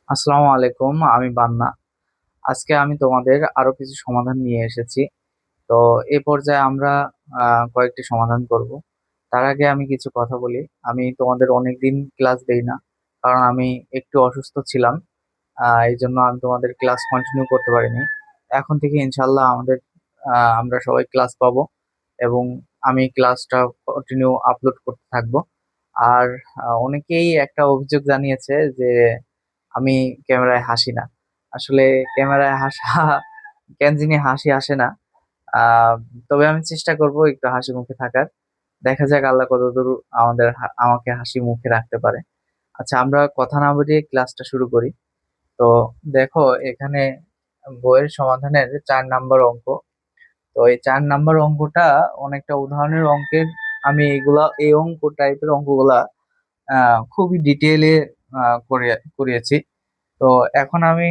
আসসালামু আলাইকুম, আমি বান্না। আজকে আমি তোমাদের আরো কিছু সমাধান নিয়ে এসেছি। তো এই পর্যায়ে আমরা কয়েকটি সমাধান করব। তার আগে আমি কিছু কথা বলি। আমি তোমাদের অনেকদিন ক্লাস দেই না, কারণ আমি একটু অসুস্থ ছিলাম। এই জন্য আমি তোমাদের ক্লাস কন্টিনিউ করতে পারিনি। এখন থেকে ইনশাল্লাহ আমরা সবাই ক্লাস পাবো, এবং আমি ক্লাসটা কন্টিনিউ আপলোড করতে থাকবো। আর অনেকেই একটা অভিযোগ জানিয়েছে যে আমি ক্যামেরায় হাসি না। আসলে ক্যামেরায় হাসা কেন জানি হাসি আসে না। আহ তবে আমি চেষ্টা করব একটু হাসি মুখে থাকার। দেখা যাক আল্লাহ কতদূর আমাকে হাসি মুখে রাখতে পারে। আচ্ছা, আমরা কথা না বাড়িয়ে ক্লাসটা শুরু করি। তো দেখো, এখানে বইয়ের সমাধানের 4 নাম্বার অঙ্ক। তো এই 4 নাম্বার অঙ্কটা অনেকটা উদাহরণের অঙ্কের। আমি এই অঙ্ক টাইপের অঙ্কগুলা খুবই ডিটেলে করে করিয়েছি। তো এখন আমি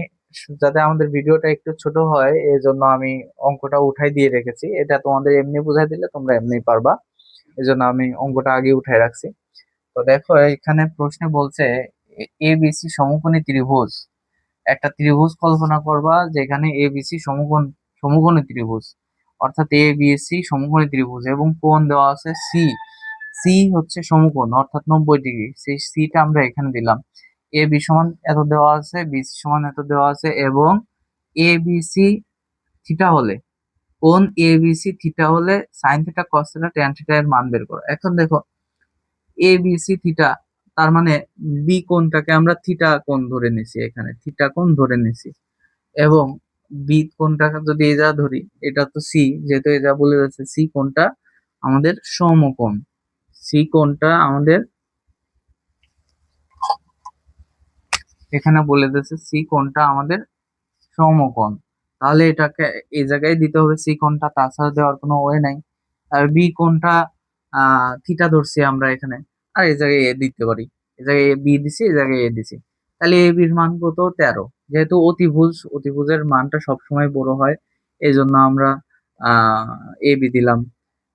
যাতে আমাদের ভিডিওটা একটু ছোট হয়, এই জন্য আমি অঙ্কটা উঠাই দিয়ে রেখেছি। এটা তোমাদের এমনি বুঝাই দিলে তোমরা এমনি পারবা, এই জন্য আমি অঙ্কটা আগে উঠাই রাখছি। তো দেখো, এখানে প্রশ্নে বলছে এ বি সি সমকোণী ত্রিভুজ। একটা ত্রিভুজ কল্পনা করবা যেখানে এ বি সি সমকোণী ত্রিভুজ, অর্থাৎ এ বি সি সমকোণী ত্রিভুজ, এবং কোণ দেওয়া আছে সি। সি হচ্ছে সমকোণ, অর্থাৎ 90 ডিগ্রি। সেই সিটা আমরা এখানে দিলাম। এ বি সমান এত দেওয়া আছে, বি সি সমান এত দেওয়া আছে, এবং এ বি সি থিটা হলে, কোণ এ বি সি থিটা হলে sine theta cos theta tan theta এর মান বের করো। এখন দেখো, এ বি সি থিটা, তার মানে বি কোণটাকে আমরা থিটা কোণ ধরে নিছি, এখানে থিটা কোণ ধরে নিছি। এবং বি কোণটাকে যদি এই যা ধরি, এটা তো সি, যেহেতু এই যা বলে যাচ্ছে সি কোণটা আমাদের সমকোণ। সি কোণটা আমাদের এখানে বলে দিচ্ছে, সি কোণটা আমাদের সমকোণ। তাহলে এটাকে এই জায়গায় দিতে হবে সি কোণটা, তাছাড়া দেওয়ার কোনো ওয়ে নাই। আর বি কোণটা থিটা ধরছি আমরা এখানে, আর এই জায়গায় এ দিতে পারি। এই জায়গায় বি দিছি, এই জায়গায় এ দিছি। তাহলে এ বির মান কত? 13। যেহেতু অতিভুজের মানটা সবসময় বড় হয়, এই জন্য আমরা আহ এ বি দিলাম।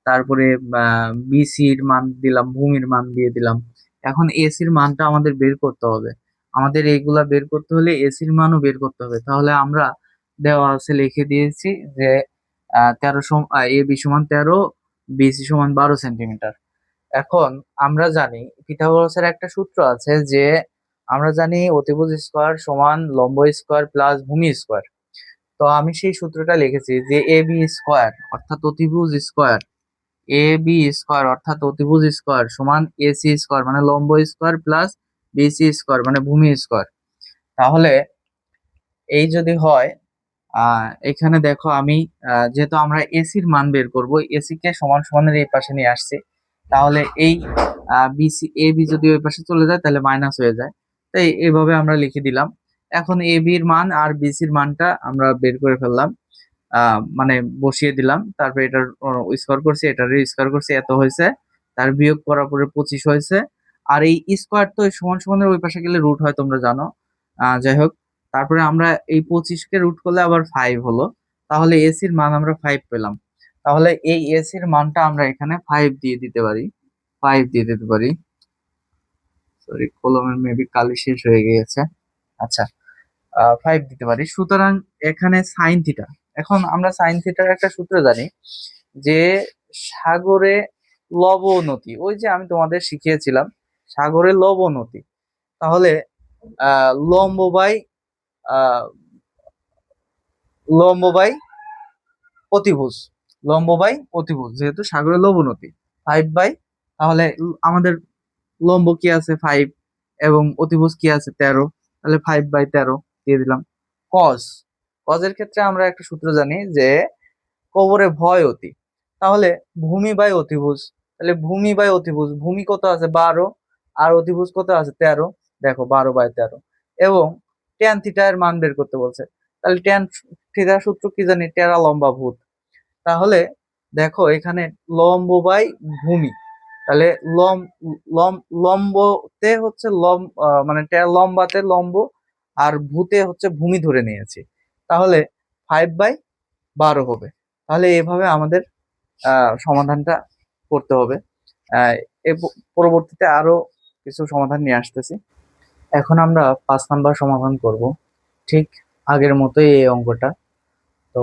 তারপরে বিসির মান দিলাম, ভূমির মান দিয়ে দিলাম। এখন এসির মানটা আমাদের বের করতে হবে। আমাদের এইগুলা বের করতে হলে এসির মানও বের করতে হবে। তাহলে আমরা দেওয়া আছে লিখে দিয়েছি যে 13 এ বি সমান 13, বিসি সমান 12 সেন্টিমিটার। এখন আমরা জানি পিথাগোরাসের একটা সূত্র আছে যে আমরা জানি অতিভুজ স্কোয়ার সমান লম্ব স্কোয়ার প্লাস ভূমি স্কোয়ার। তো আমি সেই সূত্রটা লিখেছি যে এ বি স্কোয়ার অর্থাৎ অতিভুজ স্কোয়ার, এ বি স্কোয়ার অর্থাৎ অতিভুজ স্কোয়ার সমান এসি স্কোয়ার মানে লম্ব স্কোয়ার প্লাস বিসি স্কোয়ার মানে ভূমি স্কোয়ার। তাহলে এই যদি হয়, এখানে দেখো আমি যেহেতু আমরা এসির মান বের করব, এসি কে সমান সমানের এই পাশে নিয়ে আসছি। তাহলে এই বিসি এ বি যদি ওই পাশে চলে যায় তাহলে মাইনাস হয়ে যায়। তাই এইভাবে আমরা লিখে দিলাম। এখন এ বির মান আর বিসির মানটা আমরা বের করে ফেললাম, মানে বসিয়ে দিলাম। তারপরে এটার স্কোয়ার করছি, এটার স্কোয়ার করছি, এত হয়েছে। তার বিয়োগ করার পরে 25 হয়েছে। আর এই স্কোয়ার তো এই সমান সমানের ওই পাশে গেলে রুট হয়, তোমরা জানো। যাই হোক, তারপরে আমরা এই 25 কে রুট করলে আবার 5 হলো। তাহলে এসির মান আমরা 5 পেলাম। তাহলে এই এসির মানটা আমরা এখানে 5 দিয়ে দিতে পারি। 5 দিয়ে দিতে পারি। সরি, কলমের মেবি কালি শেষ হয়ে গিয়েছে। আচ্ছা, 5 দিতে পারি। সুতরাং এখানে সাইন থিটা, এখন আমরা সাইন থিটার একটা সূত্র জানি যে সাগরে লবণতি, ওই যে আমি তোমাদের শিখিয়েছিলাম সাগরে লবণতি। তাহলে লম্ব বাই আহ, লম্ব বাই অতিভুজ, লম্ব বাই অতিভুজ, যেহেতু সাগরে লবণতি 5 বাই, তাহলে আমাদের লম্ব কি আছে 5, এবং অতিভুজ কি আছে 13। তাহলে 5/13 দিয়ে দিলাম। কজ, কজের ক্ষেত্রে আমরা একটা সূত্র জানি যে কবরে ভয় অতি। তাহলে ভূমি বাই অতিভুজ, তাহলে ভূমি বাই অতিভুজ, ভূমি কত আছে 12, আর অতিভুজ কত আছে 13। দেখো 12/13। এবং ট্যান থিটা এর মান বের করতে বলছে। তাহলে ট্যান থিটার সূত্র কি জানি, টেরা লম্বা ভূত। তাহলে দেখো এখানে লম্ব বাই ভূমি, তাহলে লম লম লম্বতে হচ্ছে মানে লম্বাতে লম্ব, আর ভূতে হচ্ছে ভূমি ধরে নিয়েছি। তাহলে 5/12 হবে। তাহলে এভাবে আমাদের সমাধানটা করতে হবে। আহ পরবর্তীতে আরো কিছু সমাধান নিয়ে আসতেছি। এখন আমরা 5 নাম্বার সমাধান করব, ঠিক আগের মতোই এই অঙ্কটা। তো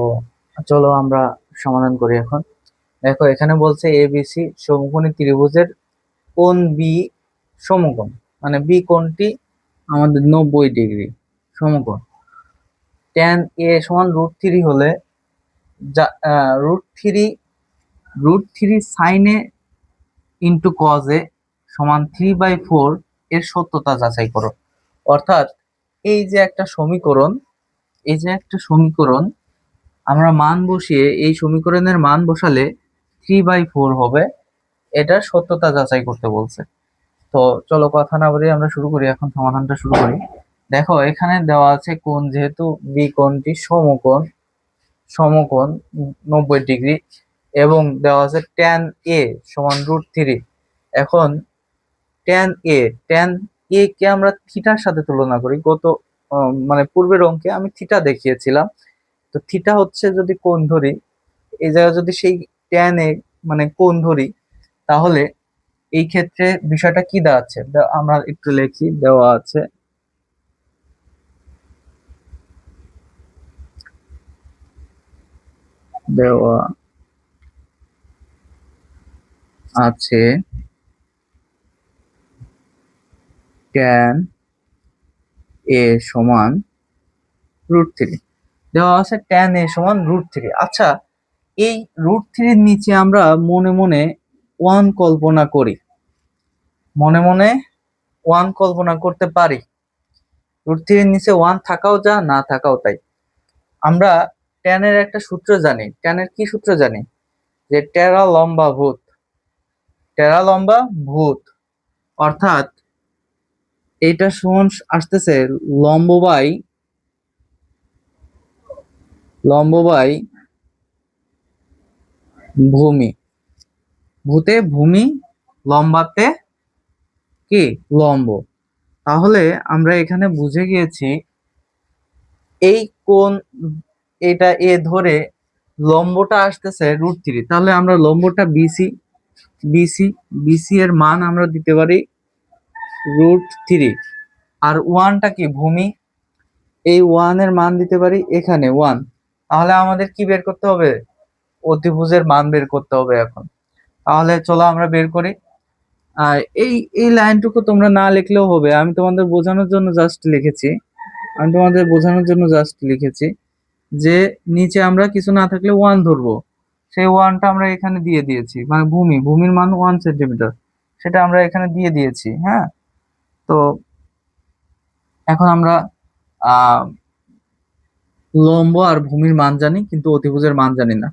চলো আমরা সমাধান করি এখন। দেখো এখানে বলছে এবিসি সমকোণী ত্রিভুজের কোণ বি সমকোণ, মানে বি কোণটি আমাদের 90 ডিগ্রি সমকোণ। ট্যান এ সমান √3 হলে যা √3 sine A into cos A সমান 3/4 এর সত্যতা যাচাই করো। অর্থাৎ এই যে একটা সমীকরণ, এই যে একটা সমীকরণ আমরা মান বসিয়ে এই সমীকরণের মান বসালে 3/4 হবে, এটা সত্যতা যাচাই করতে বলছে। তো চলো কথা না বলে আমরা শুরু করি, এখন সমাধানটা শুরু করি। দেখো এখানে দেওয়া আছে কোণ, যেহেতু বি কোণটি সমকোণ, সমকোণ 90 ডিগ্রি, এবং দেওয়া আছে ট্যান এ সমান √3। এখন ট্যান এ, ট্যান এ কে আমরা থিটার সাথে তুলনা করি। গত মানে পূর্বের অঙ্কে আমি থিটা দেখিয়েছিলাম। তো থিটা হচ্ছে যদি কোণ ধরি, এই জায়গায় যদি সেই ট্যান এ মানে কোণ ধরি, তাহলে এই ক্ষেত্রে বিষয়টা কি দাঁড়াচ্ছে আমরা একটু লিখি। দেওয়া আছে দেওয়া আছে ট্যান এ সমান √3, দেওয়া আছে ট্যান এ সমান √3। আচ্ছা, এই √3 নিচে আমরা মনে মনে 1 কল্পনা করি, মনে মনে 1 কল্পনা করতে পারি। √3 নিচে 1 থাকাও যা, না থাকাও তাই। আমরা ট্যানের একটা সূত্র জানি। ট্যানের কি সূত্র জানি? যে টেরা লম্বা ভূত, টেরা লম্বা ভূত, অর্থাৎ এইটা সমান আসতেছে লম্ব বাই ভূমি। ভূতে ভূমি, লম্বাতে কি লম্ব। তাহলে আমরা এখানে বুঝে গিয়েছি এই কোণ, এটা এ ধরে লম্বটা আসতেছে √3। তাহলে আমরা লম্বটা বিসি, বিসি বিসি এর মান আমরা দিতে পারি √3। আর ওয়ানটা কি ভূমি, এই 1 এর মান দিতে পারি এখানে 1। তাহলে আমাদের কি বের করতে হবে? অতিভুজের মান বের করতে হবে এখন। তাহলে চলো আমরা বের করি। আর এই এই লাইনটুকু তোমরা না লিখলেও হবে, আমি তোমাদের বোঝানোর জন্য জাস্ট লিখেছি। যে নিচে আমরা কিছু না থাকলে 1 ধরবো, সেই 1টা আমরা এখানে দিয়ে দিয়েছি, মানে ভূমির মান 1 সেন্টিমিটার, সেটা আমরা এখানে দিয়ে দিয়েছি। হ্যাঁ, তো এখন আমরা আহ লম্ব আর ভূমির মান জানি, কিন্তু অতিভুজের মান জানি না।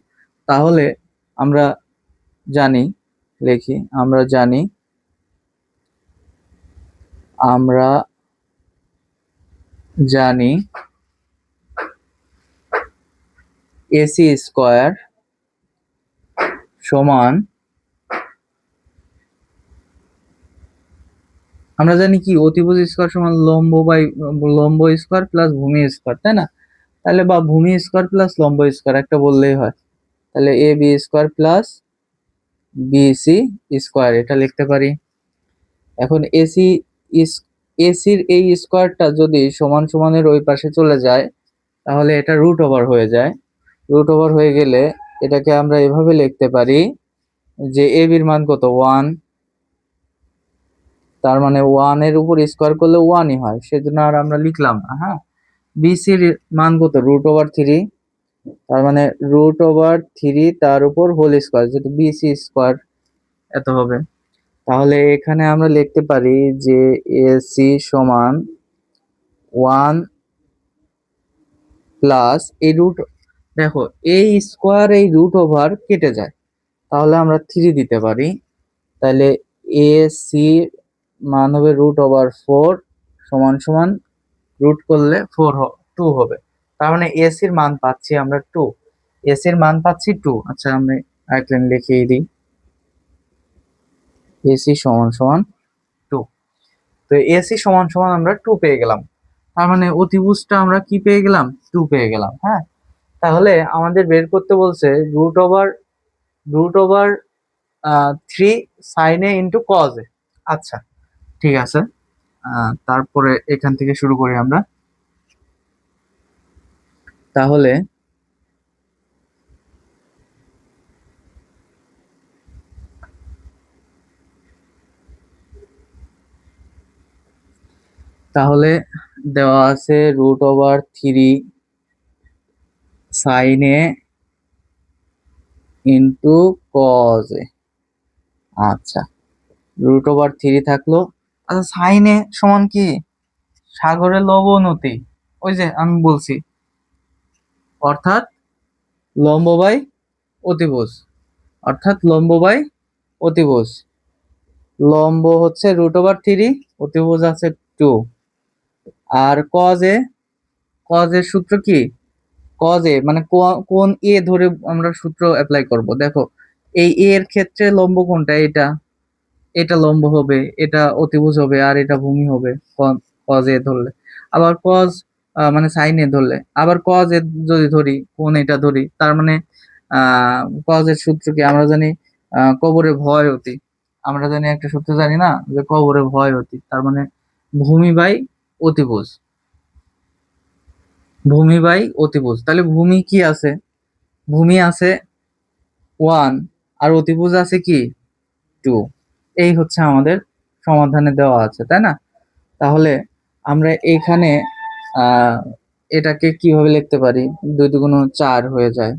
তাহলে আমরা জানি, লিখি, আমরা জানি এসি স্কয়ার সমান, আমরা জানি কি অতিভুজ স্কয়ার সমান লম্ব স্কয়ার প্লাস ভূমি স্কয়ার, তাই না? তাহলে বা ভূমি স্কয়ার প্লাস লম্ব স্কয়ার একটা বললেই হয়। তাহলে A B square plus B C square এটা লিখতে পারি। এখন এসির এই স্কয়ারটা যদি সমান সমানের ওই পাশে চলে যায়, তাহলে এটা √ওভার হয়ে যায়। √ওভার হয়ে গেলে এটাকে আমরা এভাবে লিখতে পারি যে এ বির মান কত 1, তার মানে 1 এর উপর স্কয়ার করলে 1ই হয়, সেজন্য আর আমরা লিখলাম না। হ্যাঁ, বিসির মান কত √3, তার মানে √3 তার উপর হোল স্কয়ার, যেটা বিসি স্কয়ার এত হবে। তাহলে এখানে আমরা লিখতে পারি যে এসি সমান 1 প্লাস এই দেখো এই স্কয়ার এই √ওভার কেটে যায়, তাহলে আমরা 3 দিতে পারি। তাহলে এসি মান হবে √4 সমান সমান রুট করলে 2 হবে। তার মানে এসির মান পাচ্ছি আমরা 2, এসির মান পাচ্ছি 2। আচ্ছা আমরা এক লাইন লিখিয়ে দিই, এসি সমান সমান 2। তো এসি সমান সমান আমরা 2 পেয়ে গেলাম। তার মানে অতিভুজটা আমরা কি পেয়ে গেলাম? 2 পেয়ে গেলাম। হ্যাঁ, তাহলে আমাদের বের করতে বলছে √3 sine A into cos A. আচ্ছা ঠিক আছে, তারপরে এখান থেকে শুরু করি আমরা। তাহলে তাহলে দেওয়া আছে √/3 sin A into cos A। আচ্ছা, √/3 থাকলো। আচ্ছা, সাইন এ সমান কি? সাগরের লবণতি। ওই যে আমি বলছি, অর্থাৎ লম্ব বাই অতিভুজ, অর্থাৎ লম্ব বাই অতিভুজ। লম্ব হচ্ছে √/3, অতিভুজ আছে 2। আর কজ এর সূত্র কি? কজ এ মানে কোন এ ধরে আমরা সূত্র অ্যাপ্লাই করব। দেখো, এই এ এর ক্ষেত্রে লম্ব কোনটা? এটা, এটা লম্ব হবে, এটা অতিভুজ হবে, আর এটা ভূমি হবে কজ এ ধরলে। আবার কজ মানে সাইন এ ধরলে, আবার কজ এ যদি ধরি, কোন এটা ধরি, তার মানে কজ এর সূত্র কি আমরা জানি? কবরে ভয় অতি। আমরা জানি একটা সূত্র জানি না, যে কবরে ভয় অতি, তার মানে ভূমি বাই অতিভুজ। ভূমি বাই অতিভুজ, তাহলে ভূমি কি আছে? ভূমি আছে 1, আর অতিভুজ আছে কি 2। এই হচ্ছে আমাদের সমাধানে দেওয়া আছে, তাই না? তাহলে আমরা এখানে আহ এটাকে কিভাবে লিখতে পারি? 2 × 4 হয়ে যায়,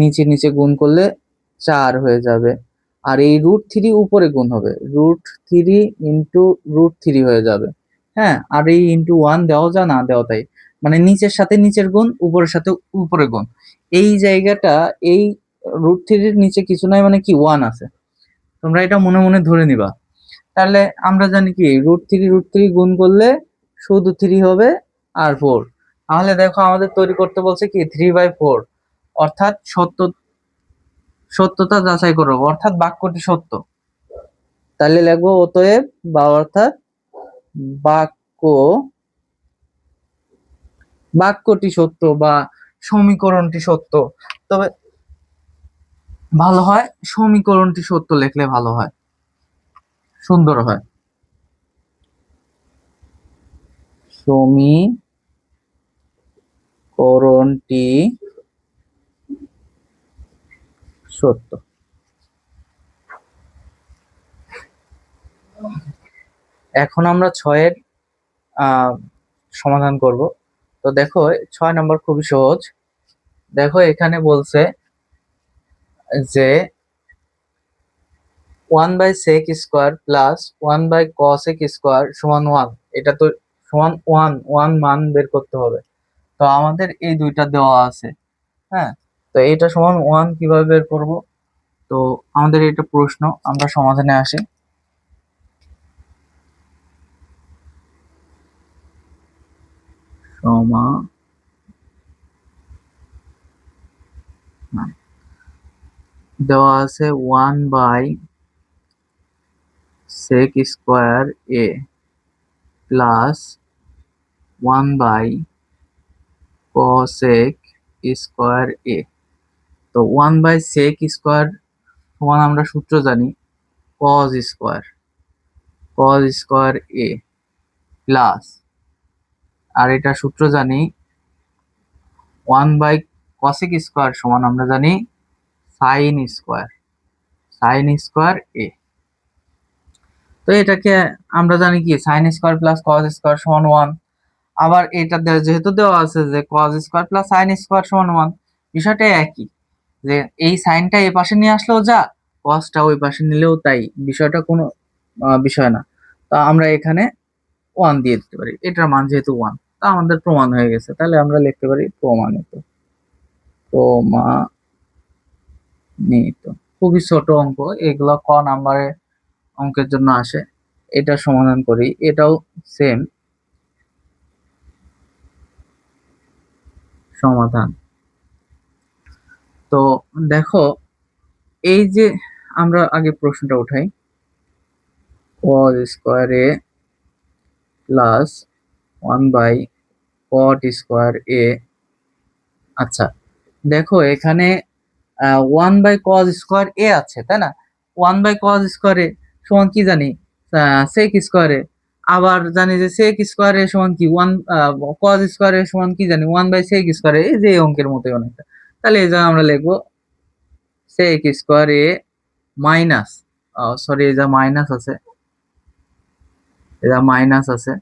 নিচে নিচে গুণ করলে 4 হয়ে যাবে। আর এই √3 উপরে গুণ হবে, √3 ইন্টু √3 হয়ে যাবে। হ্যাঁ, আর এই ইন্টু 1 দেওয়া যা না দেওয়া তাই, মানে নিচের সাথে নিচের গুণ, উপরের সাথে উপরে গুণ। এই জায়গাটা, এই √3 নিচে কিছু নাই, মানে কি 1 আছে। তোমরা এটা মনে মনে ধরে নিবা। তাহলে আমরা জানি কি, √3 গুণ করলে শুধু 3 হবে, আর 4। তাহলে দেখো, আমাদের তৈরি করতে বলছে কি 3/4, অর্থাৎ সত্যতা যাচাই করো, অর্থাৎ বাক্যটি সত্য। তাহলে লিখবো অতএব, বা অর্থাৎ বাক্য বাক্যটি সত্য, বা সমীকরণটি সত্য। তবে ভালো হয় সমীকরণটি সত্য লিখলে ভালো হয়, সুন্দর হয়। সমীকরণটি সত্য। এখন আমরা 6-এর সমাধান করব। তো দেখো, 6 নম্বর খুবই সহজ। দেখো, এখানে বলছে যে 1/sec² প্লাস 1/cosec² সমান 1। এটা তো সমান 1 মান বের করতে হবে। তো আমাদের এই দুইটা দেওয়া আছে। হ্যাঁ, তো এটা সমান 1 কিভাবে বের করব? তো আমাদের এটা প্রশ্ন, আমরা সমাধানে আসি। দেওয়া আছে 1/sec² প্লাস 1/cosec²। তো 1/sec² সমান আমরা সূত্র জানি cos², প্লাস, আর এটা সূত্র জানি 1/cosec² সমান আমরা জানি sin²। তো এটাকে আমরা জানি কি sin² প্লাস cos² সমান 1। আবার এটা যেহেতু দেওয়া আছে যে cos² প্লাস sin² সমান 1, বিষয়টা একই, যে এই সাইনটা এই পাশে নিয়ে আসলেও যা, কসটা ওই পাশে নিলেও তাই, বিষয়টা কোনো বিষয় না। তা আমরা এখানে 1 দিয়ে দিতে পারি, এটার মান যেহেতু 1, তা আমাদের প্রমাণ হয়ে গেছে। তাহলে আমরা লিখতে পারি প্রমাণিত। খুবই ছোট অঙ্ক, এগুলো নাম্বারের অঙ্কের জন্য আসে। এটা সমাধান করি, এটাও সেম সমাধান। তো দেখো, এই যে আমরা আগে প্রশ্নটা উঠাই, cos² প্লাস 1/cot²। আচ্ছা, দেখো এখানে 1/cos² আছে, তাই না? 1/cos² সমান কি জানি? sec²। আবার জানি যে sec স্কয়ার এর সমান কি 1 cos স্কয়ার এর সমান কি জানি 1/sec স্কয়ার, এই যে এই অঙ্কের মতোই অনেকটা। তাহলে এই জায়গায় আমরা লিখবো sec square a minus, sorry এই যে মাইনাস আছে, এটা মাইনাস আছে,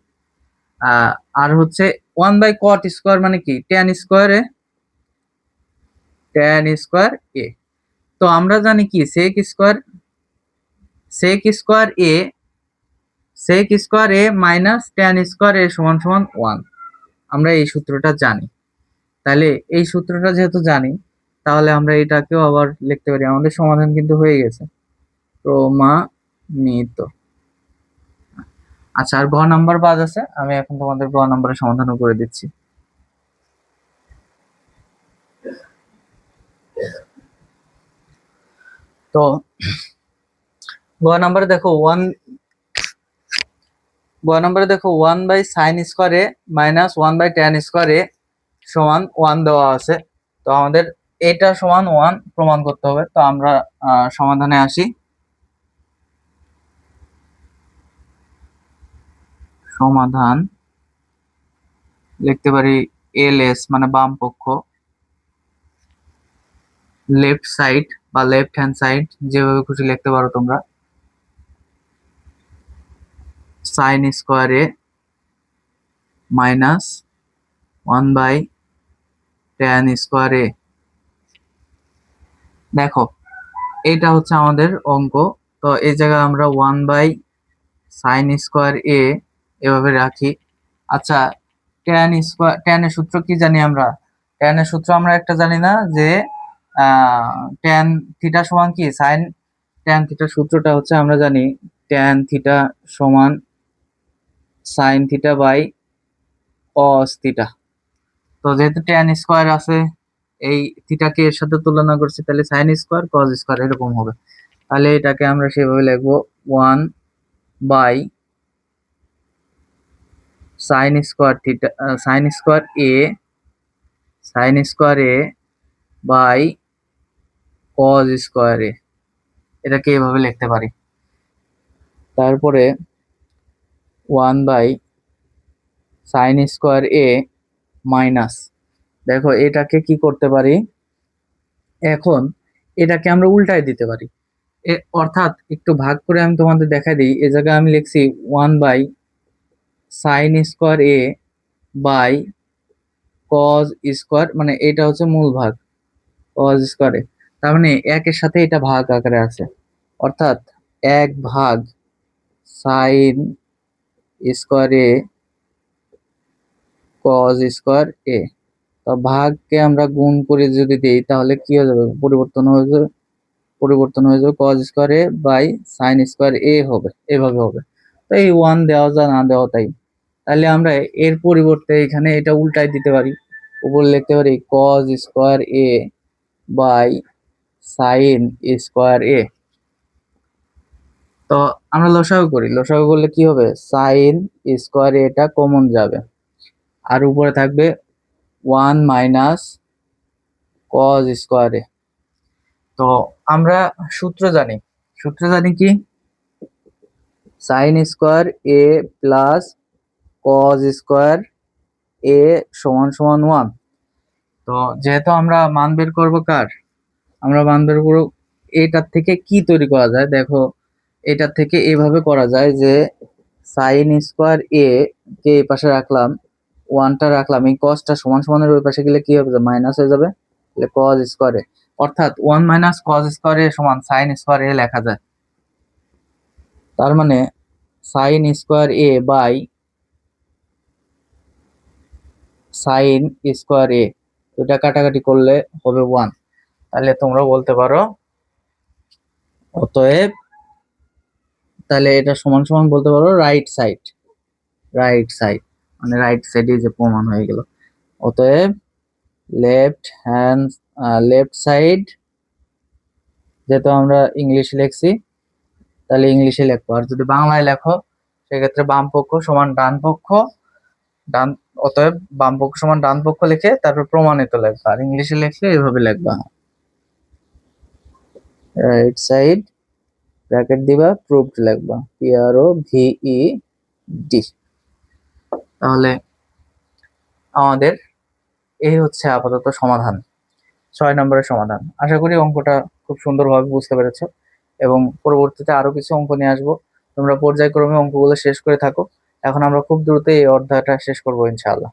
আহ, আর হচ্ছে 1/cot স্কয়ার মানে কি tan স্কয়ারে tan স্কয়ার a। তো আমরা জানি কি sec square a minus tan square a সমান সমান 1। আমরা এই সূত্রটা জানি। তাহলে এই সূত্রটা যেহেতু জানি, তাহলে আমরা এটাকেও আবার লিখতে পারি। আমাদের সমাধান কিন্তু হয়ে গেছে, প্রমাণিত। আচ্ছা, আর গ নাম্বার বাদ আছে, আমি এখন তোমাদের গ নাম্বারের সমাধানও করে দিচ্ছি। তো গ নাম্বারে দেখো 1/sin square A minus 1/tan square এ সমান 1 দেওয়া আছে। তো আমাদের এটা সমান 1 প্রমাণ করতে হবে। তো আমরা সমাধানে আসি। সমাধান লিখতে পারি ls মানে বাম পক্ষ, লেফট সাইড বা লেফট হ্যান্ড সাইড, যেভাবে খুশি লিখতে পারো তোমরা, sin square A minus 1/tan square এ। দেখো এটা হচ্ছে আমাদের অঙ্ক। তো এই জায়গায় আমরা 1/sin স্কয়ার এ এভাবে রাখি। আচ্ছা, tan এর সূত্র কি জানি আমরা? tan এর সূত্র আমরা একটা জানি না যে tan থিটা সমান কি sin tan থিটার সূত্রটা হচ্ছে আমরা জানি tan থিটা সমান sin theta by cos theta. তো যেহেতু tan স্কয়ার আছে, এই থিটাকে এর সাথে তুলনা করছি, তাহলে sin স্কয়ার cos স্কয়ার এরকম হবে। তাহলে এটাকে আমরা সেভাবে লিখবো 1 by sin square theta sin square A by cos square A, এটাকে এভাবে লিখতে পারি। তারপরে 1 by sin square A minus, দেখো এটাকে কি করতে পারি, এখন এটাকে আমরা উল্টায় দিতে পারি। অর্থাৎ একটু ভাগ করে আমি তোমাদের দেখাই দিই। এ জায়গায় আমি লিখছি 1 by sin square A by cos square, মানে এটা হচ্ছে মূল ভাগ cos স্কয়ার এ, তার মানে একের সাথে এটা ভাগ আকারে আছে, অর্থাৎ 1 ভাগ sin square A cos square A. তো ভাগকে আমরা গুণ করে যদি দেই তাহলে কি হয়ে যাবে, পরিবর্তন হয়ে যাবে cos square A by sin square A হবে, এভাবে হবে। তো এই 1 দেওয়া যা না দেওয়া তাই। তাহলে আমরা এর পরিবর্তে এখানে এটা উল্টাই দিতে পারি, উপরে লিখতে পারি cos square A by sin square A. তো আমরা লসাগু করি, লসাগু করলে কি হবে, sin স্কয়ার এটা কমন যাবে, আর উপরে থাকবে 1 মাইনাস cos স্কয়ার এ। তো আমরা সূত্র জানি কি, sin স্কয়ার এ প্লাস cos স্কয়ার এ সমান সমান 1। তো যেহেতু আমরা মান বের করবো কার, আমরা মান বের করবো এটার থেকে কি তৈরি করা যায়। দেখো এটার থেকে এভাবে করা যায় যে sin স্কয়ার এ কে এই পাশে রাখলাম, 1টা রাখলাম, এই cosটা সমান সমানের ওই পাশে গেলে কি হবে, মাইনাস হয়ে যাবে, তাহলে cos স্কয়ার এ, অর্থাৎ 1 মাইনাস cos স্কয়ার এ সমান sin স্কয়ার এ লেখা যায়। তার মানে sin square A by sin square A, এটা কাটাকাটি করলে হবে 1। তাহলে তোমরা বলতে পারো অতএব, তাহলে এটা সমান সমান বলতে পারো রাইট সাইড, মানে রাইট সাইডে যে প্রমাণ হয়ে গেল। অতএব লেফট সাইড, যেহেতু আমরা ইংলিশে লিখছি তাহলে ইংলিশে লিখবো, আর যদি বাংলায় লেখো সেক্ষেত্রে বাম পক্ষ সমান ডান পক্ষ, ডান, অতএব বাম পক্ষ সমান ডান পক্ষ লিখে তারপর প্রমাণিত লিখবা, আর ইংলিশে লিখলে এভাবে লিখবা, রাইট সাইড ব্র্যাকেট দিবা, প্রুভড লিখবা, PROVE ডি। তাহলে আমাদের এই হচ্ছে আপাতত সমাধান, 6 নম্বরের সমাধান। আশা করি অঙ্কটা খুব সুন্দরভাবে বুঝতে পেরেছো, এবং পরবর্তীতে আরো কিছু অঙ্ক নিয়ে আসবো। তোমরা পর্যায়ক্রমে অঙ্কগুলো শেষ করে থাকো। এখন আমরা খুব দ্রুত এই অধ্যায়টা শেষ করবো ইনশাআল্লাহ।